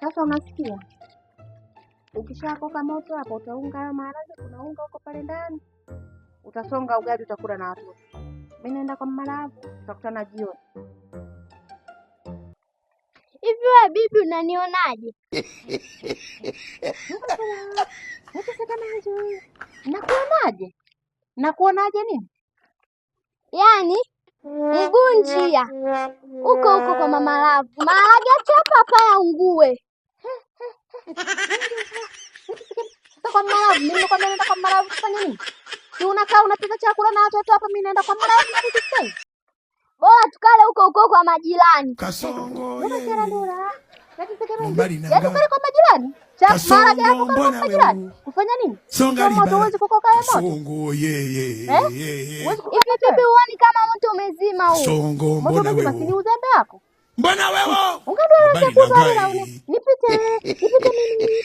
Sasa unasikia? Ukishakoka moto hapo utaunga hayo maharage, kuna unga huko pale ndani. Utasonga ugali utakula na watoto. Mimi naenda kwa Malavu, tutakutana jioni. Hivi wewe bibi unanionaje? Nakuonaje? Nakuonaje nini? Yaani mguu njia huko huko kwa Mama Love. Maharage chapa hapa yaungue. Kwa Malavu, mimi nakwambia naenda kwa Malavu kufanya nini? Si unakaa unapika chakula na watoto hapa, mimi naenda kwa Malavu na nini? Bora tukale huko huko kwa majirani. Kasongo Unakera Dora. Mbali na Yaani kwa majirani? Maharage yako kwa mbona majirani? Kufanya nini? Songa moto huwezi kukoka ya moto. Songo Hivi bibi huoni kama moto umezima huu? Songo mbona wewe? Basi ni uzembe wako. Mbona wewe? Ungadwala chakula nipite mimi.